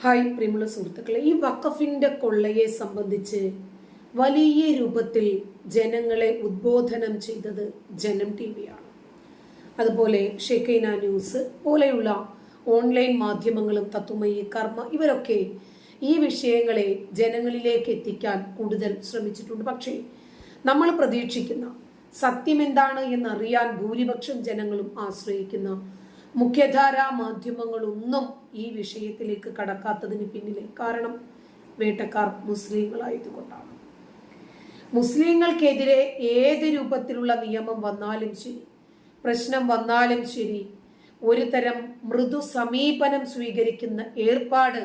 Hi പ്രിയമുള്ള സുഹൃത്തുക്കളെ, ഈ വഖഫിന്റെ കൊള്ളയെ സംബന്ധിച്ച് വലിയ രൂപത്തിൽ ജനങ്ങളെ ഉദ്ബോധനം ചെയ്തത് ജനം ടിവിയാണ്. അതുപോലെ ഷെക്കൈന ന്യൂസ് പോലെയുള്ള ഓൺലൈൻ മാധ്യമങ്ങളും തത്വമയി കർമ്മ ഇവരൊക്കെ ഈ വിഷയങ്ങളെ ജനങ്ങളിലേക്ക് എത്തിക്കാൻ കൂടുതൽ ശ്രമിച്ചിട്ടുണ്ട്. പക്ഷേ നമ്മൾ പ്രതീക്ഷിക്കുന്ന സത്യം എന്താണ് എന്നറിയാൻ ഭൂരിപക്ഷം ജനങ്ങളും ആശ്രയിക്കുന്ന മുഖ്യധാരാ മാധ്യമങ്ങളൊന്നും ഈ വിഷയത്തിലേക്ക് കടക്കാത്തതിന് പിന്നിലെ കാരണം വേട്ടക്കാർ മുസ്ലിങ്ങളായതുകൊണ്ടാണ്. മുസ്ലിങ്ങൾക്കെതിരെ ഏത് രൂപത്തിലുള്ള നിയമം വന്നാലും ശരി, പ്രശ്നം വന്നാലും ശരി, ഒരു തരം മൃദു സമീപനം സ്വീകരിക്കുന്ന ഏർപ്പാട്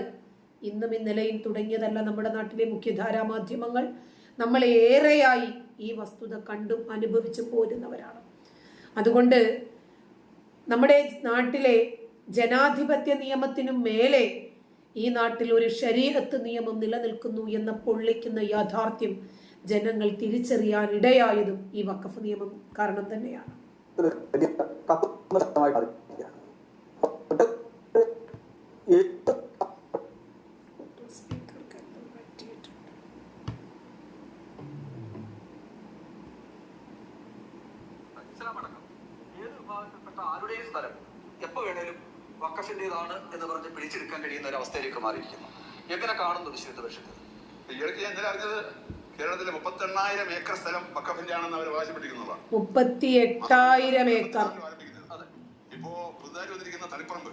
ഇന്നും ഇന്നലെയും തുടങ്ങിയതല്ല. നമ്മുടെ നാട്ടിലെ മുഖ്യധാരാ മാധ്യമങ്ങൾ നമ്മൾ ഏറെയായി ഈ വസ്തുത കണ്ടും അനുഭവിച്ചു പോരുന്നവരാണ്. അതുകൊണ്ട് നമ്മുടെ നാട്ടിലെ ജനാധിപത്യ നിയമത്തിനും മേലെ ഈ നാട്ടിൽ ഒരു ശരീഅത്ത് നിയമം നിലനിൽക്കുന്നു എന്ന പൊള്ളിക്കുന്ന യാഥാർത്ഥ്യം ജനങ്ങൾ തിരിച്ചറിയാൻ ഇടയായതും ഈ വഖഫ് നിയമം കാരണം തന്നെയാണ്. ഏത് വിഭാഗത്തിൽപ്പെട്ട ആരുടെയും സ്ഥലം എപ്പോൾ വേണേലും വഖഫിന്റേതാണ് എന്ന് പറഞ്ഞ് പിടിച്ചെടുക്കാൻ കഴിയുന്ന ഒരു അവസ്ഥയിലേക്ക് മാറിയിരിക്കുന്നു. എങ്ങനെ കാണുന്നു വിശുദ്ധ ബഷീർ? ഈയിടയ്ക്ക് ഞാൻ അറിഞ്ഞത് കേരളത്തിലെ 38,000 ഏക്കർ സ്ഥലം വഖഫിന്റെ ആണെന്ന് അവർ അവകാശപ്പെട്ടിരിക്കുന്നതാണ്. 38,000 ഏക്കർ. ഇപ്പോ പുതുതായി വന്നിരിക്കുന്ന തളിപ്പറമ്പ്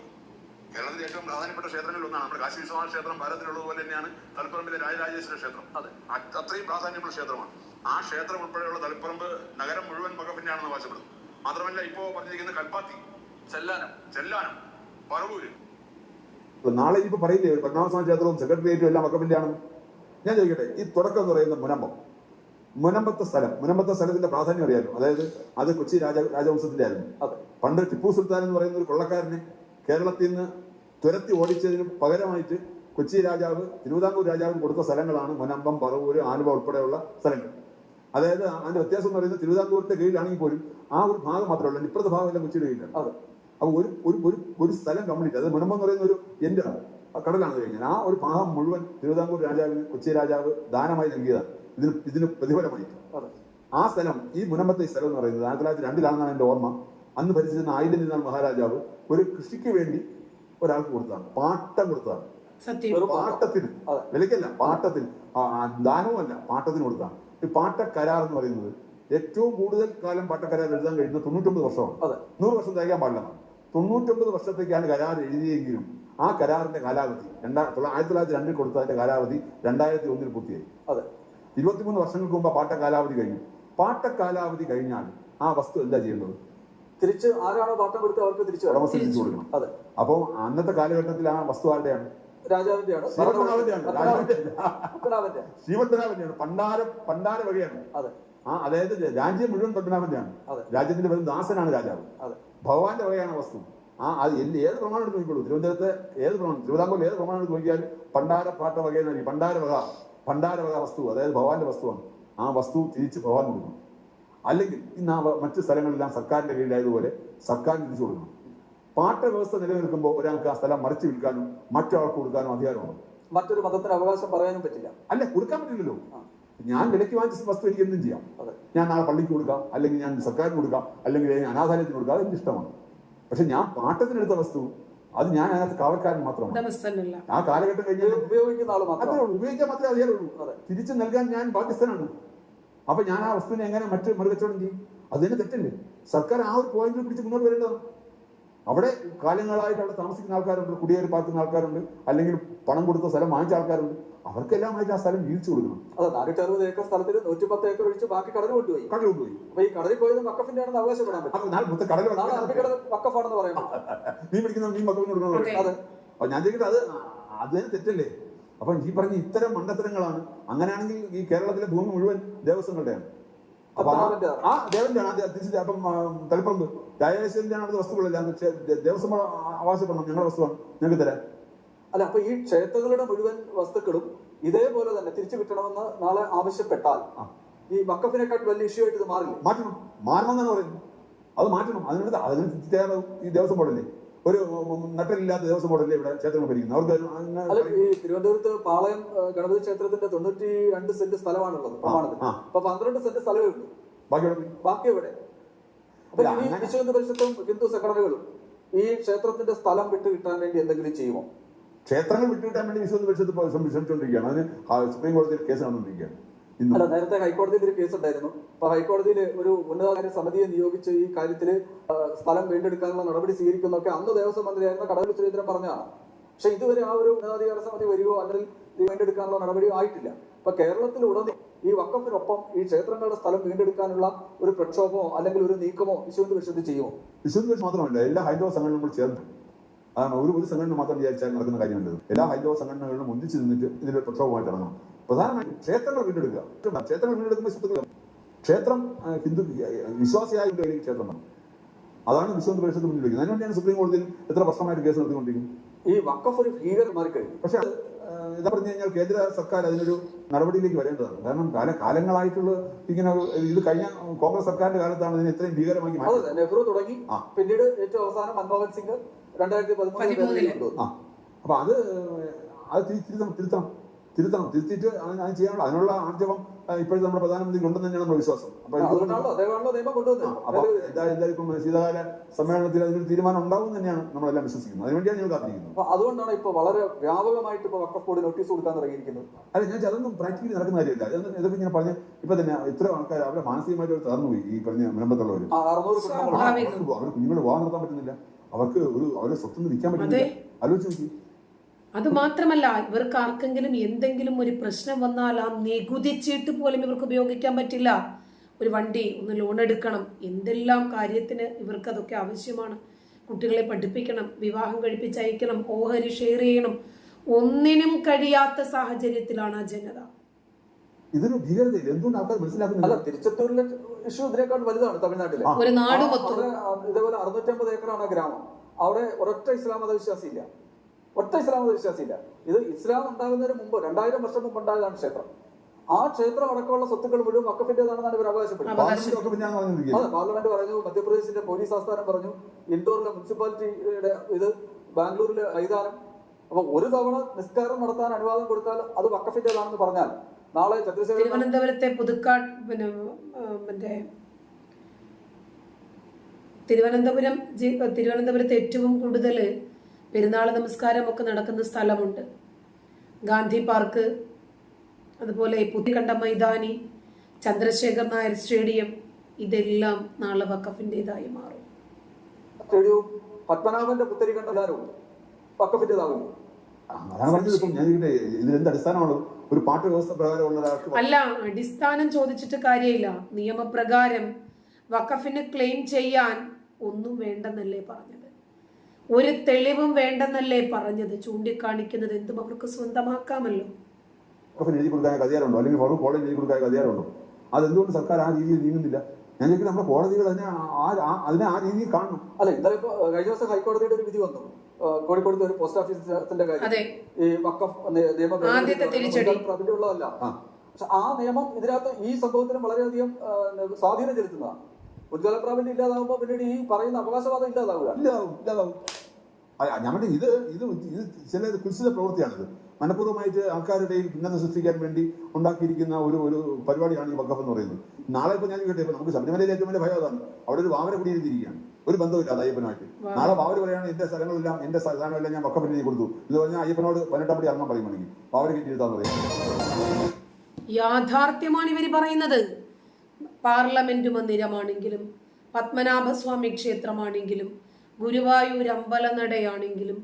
കേരളത്തിലെ ഏറ്റവും പ്രധാനപ്പെട്ട ക്ഷേത്രങ്ങളിൽ ഒന്നാണ്. നമ്മുടെ കാശി വിശ്വനാഥ ക്ഷേത്രം ഭാരതത്തിലുള്ളതുപോലെ തന്നെയാണ് തളിപ്പറമ്പിലെ രാജരാജേശ്വര ക്ഷേത്രം. അതെ, അത്രയും പ്രാധാന്യമുള്ള ക്ഷേത്രമാണ്. ആ ക്ഷേത്രം ഉൾപ്പെടെയുള്ള തളിപ്പറമ്പ് നഗരം മുഴുവൻ വഖഫിന്റെ ആണെന്ന് അവകാശപ്പെടുന്നു. മാത്രമല്ല ഇപ്പോ പറഞ്ഞിരിക്കുന്ന കൽപ്പാത്തി, ചെല്ലാനം, പറവൂര്. നാളെ ഇനിയിപ്പോ പറയില്ലേ പത്മനാഭസ്വാമി ക്ഷേത്രവും സെക്രട്ടേറിയറ്റും എല്ലാം വഖഫിന്റെ ആണെന്ന്? ഞാൻ ചോദിക്കട്ടെ, ഈ തുടക്കം എന്ന് പറയുന്ന മുനമ്പത്തെ സ്ഥലത്തിന്റെ പ്രാധാന്യം അറിയാലോ. അതായത് അത് കൊച്ചി രാജവംശത്തിന്റെ ആയിരുന്നു. പണ്ട് ടിപ്പു സുൽത്താൻ എന്ന് പറയുന്ന ഒരു കൊള്ളക്കാരനെ കേരളത്തിൽ നിന്ന് തുരത്തി ഓടിച്ചതിന് പകരമായിട്ട് കൊച്ചി രാജാവ് തിരുവിതാംകൂർ രാജാവിന് കൊടുത്ത സ്ഥലങ്ങളാണ് മുനമ്പം, പറവൂര്, ആലുവ ഉൾപ്പെടെയുള്ള സ്ഥലങ്ങൾ. അതായത് അതിന്റെ വ്യത്യാസം എന്ന് പറയുന്നത് തിരുവിതാംകൂറിന്റെ കീഴിലാണെങ്കിൽ പോലും ആ ഒരു ഭാഗം മാത്രമല്ല, ഇപ്പുറത്തെ ഭാഗമെല്ലാം കൊച്ചിയുടെ കീഴിലാണ്. അപ്പൊ ഒരു സ്ഥലം കംപ്ലീറ്റ്, അത് മുനമ്പം എന്ന് പറയുന്ന ഒരു എന്റെ കടലാണ് കഴിഞ്ഞാൽ ആ ഒരു ഭാഗം മുഴുവൻ തിരുവിതാംകൂർ രാജാവിന് കൊച്ചി രാജാവ് ദാനമായി നൽകിയതാണ്. ഇതിന് പ്രതിഫലമായിട്ട് ആ സ്ഥലം, ഈ മുനമ്പത്തെ ഈ സ്ഥലം എന്ന് പറയുന്നത് 1902 എന്റെ ഓർമ്മ. അന്ന് ഭരിച്ചിരുന്ന ആയിരം മഹാരാജാവ് ഒരു കൃഷിക്ക് വേണ്ടി ഒരാൾക്ക് കൊടുത്തതാണ്, പാട്ടം കൊടുത്തതാണ്. പാട്ടത്തിന്, വിലക്കല്ല, പാട്ടത്തിന്, ദാനവുമല്ല, പാട്ടത്തിന് കൊടുത്താണ്. ഈ പാട്ടക്കരാർ എന്ന് പറയുന്നത് ഏറ്റവും കൂടുതൽ കാലം പാട്ടക്കരാർ എഴുതാൻ കഴിയുന്നത് 99 വർഷമാണ്. 100 വർഷം തികയാൻ പാടില്ല. 99 വർഷത്തേക്കാണ് കരാർ എഴുതിയെങ്കിലും ആ കരാറിന്റെ കാലാവധി 1902 കൊടുത്തതിന്റെ കാലാവധി 2001 പൂർത്തിയായി. 23 വർഷങ്ങൾക്ക് മുമ്പ് പാട്ട കാലാവധി കഴിഞ്ഞു. പാട്ട കാലാവധി കഴിഞ്ഞാൽ ആ വസ്തു എന്താ ചെയ്യുന്നത്? തിരിച്ച് ആരാണോ പാട്ടം കൊടുത്ത് അവർക്ക് തിരിച്ചു കൊടുക്കണം. അപ്പോ അന്നത്തെ കാലഘട്ടത്തിൽ ആ വസ്തു ആരുടെയാണ്? രാജാവിന്റെയാണ്, ശ്രീപത്മനാഭന്റെയാണ്. പണ്ടാര വകയാണ്. അതായത് രാജ്യം മുഴുവൻ പത്മനാഭന്റെയാണ്. രാജ്യത്തിന്റെ പേര് ദാസനാണ് രാജാവ്. ഭഗവാന്റെ വകയാണ് വസ്തു. അത് ഏത് പ്രമാണം എടുത്ത് നോക്കിക്കോളൂ. തിരുവിതാംകൂറിൽ ഏത് പ്രമാണം എടുത്ത് നോക്കിയാലും പണ്ടാര പാട്ട വകയെന്ന് പണ്ടാര വക വസ്തു, അതായത് ഭഗവാന്റെ വസ്തുവാണ്. ആ വസ്തു തിരിച്ച് ഭഗവാൻ കൊടുക്കണം. അല്ലെങ്കിൽ ഇന്ന് മറ്റു സ്ഥലങ്ങളെല്ലാം സർക്കാരിന്റെ കീഴിലായതുപോലെ സർക്കാരിന് തിരിച്ചു കൊടുക്കണം. പാട്ട വ്യവസ്ഥ നിലനിൽക്കുമ്പോൾ ഒരാൾക്ക് ആ സ്ഥലം മറിച്ച് വിൽക്കാനും മറ്റൊരാൾക്ക് കൊടുക്കാനും അധികാരമുണ്ട്. മറ്റൊരു മതത്തിന് അവകാശം പറയാനും പറ്റില്ല. അല്ല, കൊടുക്കാൻ പറ്റില്ലല്ലോ. ഞാൻ വിലയ്ക്ക് വാങ്ങിച്ച വസ്തു എനിക്ക് എന്തും ചെയ്യാം. ഞാൻ നാളെ പള്ളിക്ക് കൊടുക്കാം, അല്ലെങ്കിൽ ഞാൻ സർക്കാരിന് കൊടുക്കാം, അല്ലെങ്കിൽ അനാഥാലയത്തിന് കൊടുക്കാം, അതെനിക്ക് ഇഷ്ടമാണ്. പക്ഷെ ഞാൻ പാട്ടത്തിനെടുത്ത വസ്തു അത് ഞാൻ അതിനകത്ത് കാവൽക്കാരൻ മാത്രമാണ്. ആ കാലഘട്ടം കഴിഞ്ഞാൽ ഉപയോഗിക്കുന്ന ആൾ മാത്രമേ ഉപയോഗിക്കാൻ മാത്രമേ അറിയാറുള്ളൂ. തിരിച്ചു നൽകാൻ ഞാൻ പാകിസ്ഥാനാണ്. അപ്പൊ ഞാൻ ആ വസ്തുവിനെ എങ്ങനെ മറ്റു മറുകച്ചവടം ചെയ്യും? അത് തന്നെ തെറ്റല്ലേ? സർക്കാർ ആ ഒരു പോയിന്റിൽ പിടിച്ച് മുന്നോട്ട് വരേണ്ടതാണ്. അവിടെ കാലങ്ങളായിട്ട് അവിടെ താമസിക്കുന്ന ആൾക്കാരുണ്ട്, കുടിയേറി പാർക്കുന്ന ആൾക്കാരുണ്ട്, അല്ലെങ്കിൽ പണം കൊടുത്ത സ്ഥലം വാങ്ങിച്ച ആൾക്കാരുണ്ട്. അവർക്കെല്ലാമായിട്ട് ആ സ്ഥലം വീഴ്ച കൊടുക്കണം. 460 ഏക്കർ സ്ഥലത്തിൽ 110 ഏക്കർ ഒഴിച്ച് ബാക്കി കടൽ കൊണ്ടുപോയി. അപ്പൊ ഈ കടലിൽ പോയത് വഖഫിന്റെ ആണെന്ന് അവകാശപ്പെടാൻ പറ്റും. വഖഫാണെന്ന് പറയുന്നത് മീൻ പിടിക്കുന്ന മീൻ വഖഫിന് കൊടുക്കണം. അപ്പൊ ഞാൻ ചോദിക്കട്ടെ, അത് തന്നെ തെറ്റല്ലേ? അപ്പൊ ഈ പറഞ്ഞ ഇത്തരം മണ്ടത്തരങ്ങളാണ്. അങ്ങനെയാണെങ്കിൽ ഈ കേരളത്തിലെ ഭൂമി മുഴുവൻ ദേവസ്വങ്ങളുടെയാണ്. അപ്പൊ ആ ദേവന്റെ ആണ് തിരിച്ച്. അപ്പം തളിപ്പറമ്പ് രാജേശ്വരന്റെ ആണ് വസ്തുക്കളെല്ലാം ദേവസ്വം അവകാശപ്പെടണം, ഞങ്ങളുടെ വസ്തുവാണ്, ഞങ്ങൾക്ക് തരാം. അല്ല, അപ്പൊ ഈ ക്ഷേത്രങ്ങളുടെ മുഴുവൻ വസ്തുക്കളും ഇതേപോലെ തന്നെ തിരിച്ചു കിട്ടണമെന്ന് നാളെ ആവശ്യപ്പെട്ടാൽ ഈ വഖഫിനെക്കാൾ വലിയ ഇഷ്യൂ ആയിട്ട് ഇത് മാറണം എന്നാണ് പറയുന്നത്. അത് മാറ്റണം. അതിന് ഈ ദേവസ്വം ബോർഡല്ലേ ഒരു നട്ടലില്ലാത്ത ദേവസ്വം ബോർഡല്ലേ ഇവിടെ ക്ഷേത്രങ്ങൾ ഭരിക്കുന്നത്. അവർക്ക് അല്ല, ഈ തിരുവനന്തപുരത്ത് പാളയം ഗണപതി ക്ഷേത്രത്തിന്റെ 92 സെന്റ് സ്ഥലമാണുള്ളത് പ്രമാണത്തിൽ. അപ്പൊ 12 സെന്റ് സ്ഥലമേ ഉള്ളൂ, ബാക്കി എവിടെ? അപ്പൊ ഈ വിശ്വ പരിഷത്തും ഹിന്ദു സംഘടനകളും ഈ ക്ഷേത്രത്തിന്റെ സ്ഥലം വിട്ട് കിട്ടാൻ വേണ്ടി എന്തെങ്കിലും ചെയ്യുമോ? ക്ഷേത്രങ്ങൾ വിട്ടുകിട്ടാൻ വേണ്ടി വിശ്വ പരിഷത്ത് ശ്രമിച്ചുകൊണ്ടിരിക്കുകയാണ്. അതിന് സുപ്രീം കോടതിയിൽ കേസ് നടന്നുകൊണ്ടിരിക്കുകയാണ്. അല്ല, നേരത്തെ ഹൈക്കോടതിയിൽ ഒരു കേസ് ഉണ്ടായിരുന്നു. അപ്പൊ ഹൈക്കോടതിയിൽ ഒരു ഉന്നതകാര്യ സമിതിയെ നിയോഗിച്ച് ഈ കാര്യത്തിൽ സ്ഥലം വീണ്ടെടുക്കാനുള്ള നടപടി സ്വീകരിക്കുന്നൊക്കെ അന്ന് ദേവസ്വം മന്ത്രിയായിരുന്ന കടകംപള്ളി സുരേന്ദ്രൻ പറഞ്ഞതാണ്. പക്ഷെ ഇതുവരെ ആ ഒരു ഉന്നതാധികാര സമിതി വരികയോ അല്ലെങ്കിൽ വീണ്ടെടുക്കാനുള്ള നടപടിയോ ആയിട്ടില്ല. അപ്പൊ കേരളത്തിൽ ഉടനീളം ഈ വഖഫിനൊപ്പം ഈ ക്ഷേത്രങ്ങളുടെ സ്ഥലം വീണ്ടെടുക്കാനുള്ള ഒരു പ്രക്ഷോഭമോ അല്ലെങ്കിൽ ഒരു നീക്കമോ വിശ്വ പരിഷത്ത് ചെയ്യുമോ? വിശ്വ പരിഷത്ത് മാത്രമല്ല, എല്ലാ ഹൈന്ദവ സംഘടനകളും ചേർന്ന്, അതാണ് ഒരു സംഘടന മാത്രം വിചാരിച്ചാൽ നടക്കുന്ന കാര്യമല്ലത്. എല്ലാ ഹൈന്ദവ സംഘടനകളും ഒന്നിച്ച് നിന്നിട്ട് ഇതിലൊരു പ്രക്ഷോഭമായിട്ട് ഇറങ്ങണം. പ്രധാനമായിട്ടും ക്ഷേത്രങ്ങൾ വീണ്ടെടുക്കുക. ക്ഷേത്രങ്ങൾ വീണ്ടെടുക്കുമ്പോൾ ക്ഷേത്രം ഹിന്ദു വിശ്വാസിയായ ക്ഷേത്രം അതാണ് വിശ്വ പരിഷത്ത് മുന്നിൽ വയ്ക്കുന്നത്. അതിനുവേണ്ടിയാണ് സുപ്രീം കോടതിയിൽ എത്ര വർഷമായിട്ട് കേസ് നടത്തിക്കൊണ്ടിരിക്കുന്നത്. ഈ വഖഫ് ഒരു ഭീകരം മാറിക്കഴിഞ്ഞു. പക്ഷെ ഇതാ പറഞ്ഞു കഴിഞ്ഞാൽ കേന്ദ്ര സർക്കാർ അതിനൊരു നടപടിയിലേക്ക് വരേണ്ടതാണ്. കാരണം കാലങ്ങളായിട്ടുള്ള ഇങ്ങനെ ഇത് കഴിഞ്ഞ കോൺഗ്രസ് സർക്കാരിന്റെ കാലത്താണ് ഇതിനെ ഇത്രയും ഭീകരമാക്കി മാറ്റിയത്. നെഹ്റു തുടങ്ങി, പിന്നീട് ഏറ്റവും അവസാനം മൻമോഹൻ സിംഗ് 2013 അപ്പൊ അത് തിരുത്തിയിട്ട് അത് ചെയ്യാനുള്ള അതിനുള്ള ആർജവം ഇപ്പോഴത്തെ നമ്മുടെ പ്രധാനമന്ത്രി ഉണ്ടെന്ന് തന്നെയാണ് നമ്മുടെ വിശ്വാസം. അപ്പൊ എന്തായാലും ഇപ്പം ശീതകാല സമ്മേളനത്തിൽ അതിനൊരു തീരുമാനം ഉണ്ടാവും തന്നെയാണ് നമ്മളെല്ലാം വിശ്വസിക്കുന്നത്. അതിനുവേണ്ടിയാണ് ഞങ്ങൾ കാത്തിരിക്കുന്നത്. അതുകൊണ്ടാണ് ഇപ്പൊ വളരെ വ്യാപകമായിട്ട് ഇപ്പൊ വഖഫ് ബോർഡ് നോട്ടീസ് കൊടുക്കാൻ തുടങ്ങിയിരിക്കുന്നത്. അല്ല, ഞാൻ അതൊന്നും പ്രാക്ടിക്കലി നടക്കുന്ന കാര്യമില്ല. ഇതൊക്കെ ഇങ്ങനെ പറഞ്ഞ് ഇപ്പൊ തന്നെ ഇത്ര ആൾക്കാർ അവരെ മാനസികമായിട്ട് അവർ തകർന്നുപോയി. ഈ പറഞ്ഞ മുനമ്പത്തുള്ളവർ 600 അവർ കുഞ്ഞുങ്ങൾ വിവാഹം നടത്താൻ പറ്റുന്നില്ല, അവർക്ക് അവരുടെ സ്വത്തുനിന്ന് വിൽക്കാൻ പറ്റുന്നില്ല. ആലോചിച്ച് നോക്കി. അത് മാത്രമല്ല, ഇവർക്ക് ആർക്കെങ്കിലും എന്തെങ്കിലും ഒരു പ്രശ്നം വന്നാൽ ആ നികുതി ചീട്ട് പോലും ഇവർക്ക് ഉപയോഗിക്കാൻ പറ്റില്ല. ഒരു വണ്ടി ഒന്ന് ലോൺ എടുക്കണം, എന്തെല്ലാം കാര്യത്തിന് ഇവർക്ക് അതൊക്കെ ആവശ്യമാണ്. കുട്ടികളെ പഠിപ്പിക്കണം, വിവാഹം കഴിപ്പിച്ചയക്കണം, ഓഹരി ഷെയർ ചെയ്യണം, ഒന്നിനും കഴിയാത്ത സാഹചര്യത്തിലാണ് ആ ജനത. ഇതൊരു ഭീകരതയില്ല. എന്തുകൊണ്ട് ആൾക്കാർ മനസ്സിലാക്കുന്നില്ല? തിരുച്ചത്തൂരിലെ ഇഷ്യൂ ഇതിനേക്കാൾ വലുതാണ് തമിഴ്നാട്ടിലെ. ഒരു നാട് മൊത്തം ഇതേപോലെ 650 ഏക്കറാണ് ഗ്രാമം. അവിടെ ഒരൊറ്റ ഇസ്ലാം മതവിശ്വാസിയില്ല, ഒറ്റ ഇസ്ലാം മതവിശ്വാസിയില്ല. ഇത് ഇസ്ലാം ഉണ്ടാകുന്നതിന് മുമ്പ് 2000 വർഷം മുമ്പ് ഉണ്ടായതാണ് ക്ഷേത്രം. ആ ക്ഷേത്രം അടക്കമുള്ള സ്വത്തുക്കൾ മുഴുവൻ വഖഫിന്റേതാണെന്നാണ് ഇവർ അവകാശപ്പെടുന്നത്. പാർലമെന്റ് പറഞ്ഞു, മധ്യപ്രദേശിന്റെ പോലീസ് ആസ്ഥാനം പറഞ്ഞു, ഇൻഡോറിലെ മുനിസിപ്പാലിറ്റിയുടെ ഇത്, ബാംഗ്ലൂരിലെ ഐതാനം. അപ്പൊ ഒരു തവണ നിസ്കാരം നടത്താൻ അനുവാദം കൊടുത്താൽ അത് വഖഫിന്റേതാണെന്ന് പറഞ്ഞാൽ നാളെ തിരുവനന്തപുരത്തെ തിരുവനന്തപുരത്ത് ഏറ്റവും കൂടുതൽ പെരുന്നാൾ നമസ്കാരമൊക്കെ നടക്കുന്ന സ്ഥലമുണ്ട്. ഗാന്ധി പാർക്ക്, അതുപോലെ പുത്തിക്കണ്ട മൈതാനി, ചന്ദ്രശേഖർ നായർ സ്റ്റേഡിയം, ഇതെല്ലാം നാളെ വഖഫിന്റേതായി മാറും. സ്റ്റേഡിയവും പത്മനാഭന്റെ പുത്തരിക്കണ്ടവും വഖഫിന്റേതാകും. ഒരു പാട്ട് വ്യവസ്ഥ പ്രകാരമുള്ള അല്ല, അടിസ്ഥാനം ചോദിച്ചിട്ട് കാര്യമില്ല. നിയമപ്രകാരം വഖഫിന് ക്ലെയിം ചെയ്യാൻ ഒന്നും വേണ്ടെന്നല്ലേ പറഞ്ഞത്, ഒരു തെളിവും വേണ്ടെന്നല്ലേ പറഞ്ഞത്. ചൂണ്ടിക്കാണിക്കുന്നത് എന്തും അവർക്ക് സ്വന്തമാക്കാമല്ലോ. എഴുതി കൊടുക്കാൻ അധികാരമുണ്ടോ? അല്ലെങ്കിൽ ഫറൂഖ് കോടതി എഴുതി കൊടുക്കാൻ അധികാരമുണ്ടോ? അതെന്തുകൊണ്ട് സർക്കാർ ആ രീതിയിൽ നീങ്ങുന്നില്ല? ഞാൻ ചോദിക്കുന്നത് നമ്മുടെ കോടതികൾ അതിനെ ആ രീതിയിൽ കാണണം. അല്ല, ഇന്നലെ ഇപ്പൊ കഴിഞ്ഞ ദിവസം ഹൈക്കോടതിയുടെ ഒരു വിധി വന്നു. കോഴിക്കോട് ഒരു പോസ്റ്റ് ഓഫീസിന്റെ കാര്യം, ഈ വഖഫ് പ്രാബല്യമുള്ളതല്ല. പക്ഷെ ആ നിയമം ഇതിനകത്ത് ഈ സംഭവത്തിന് വളരെയധികം സ്വാധീനം ചെലുത്തുന്നതാണ്. ഉജ്ജ്വല പ്രാബല്യം ഇല്ലാതാവുമ്പോൾ പിന്നീട് ഈ പറയുന്ന അവകാശവാദം ഇല്ലാതാവും. ഞങ്ങളുടെ ഇത് ചില കുൽസിത പ്രവൃത്തിയാണിത്. മനഃപൂർവ്വമായിട്ട് ആൾക്കാരുടെ ഭിന്നത സൃഷ്ടിക്കാൻ വേണ്ടി ഉണ്ടാക്കിയിരിക്കുന്ന ഒരു പരിപാടിയാണ് ഈ വഖഫ് എന്ന് പറയുന്നത്. നാളെ ഇപ്പൊ ഞാൻ കേട്ടെ, ഇപ്പൊ നമുക്ക് ശബരിമലയിലെ ഏറ്റവും വലിയ ഭയം അതാണ്. അവിടെ ഒരു വാവര കുടിയിരുത്തിയിരിക്കുകയാണ്, ഒരു ബന്ധമില്ല അയ്യപ്പനുമായിട്ട്. നാളെ വാവര് പറയാണ് എന്റെ സ്ഥലങ്ങളെല്ലാം എന്റെ സ്ഥാനമെല്ലാം ഞാൻ വഖഫിന് എഴുതി കൊടുത്തു. ഇത് പറഞ്ഞാൽ അയ്യപ്പനോട് 18 പടി ഇറങ്ങാൻ പറയുവാണെങ്കിൽ വാവര കെട്ടിയിരുത്താന്ന് പറയും. യാഥാർത്ഥ്യമാണ് ഇവര് പറയുന്നത്. പാർലമെന്റ് മന്ദിരമാണെങ്കിലും, പത്മനാഭസ്വാമി ക്ഷേത്രമാണെങ്കിലും, ഗുരുവായൂർ അമ്പലനടയാണെങ്കിലും,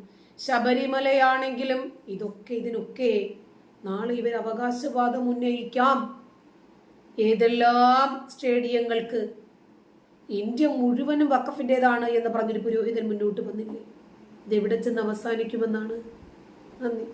ശബരിമലയാണെങ്കിലും, ഇതിനൊക്കെ നാളെ ഇവർ അവകാശവാദം ഉന്നയിക്കാം. ഏതെല്ലാം സ്റ്റേഡിയങ്ങൾക്ക് ഇന്ത്യ മുഴുവനും വഖഫിന്റേതാണ് എന്ന് പറഞ്ഞൊരു പുരോഹിതൻ മുന്നോട്ട് വന്നില്ലേ? ഇതെവിടെ ചെന്ന് അവസാനിക്കുമെന്നാണ്. നന്ദി.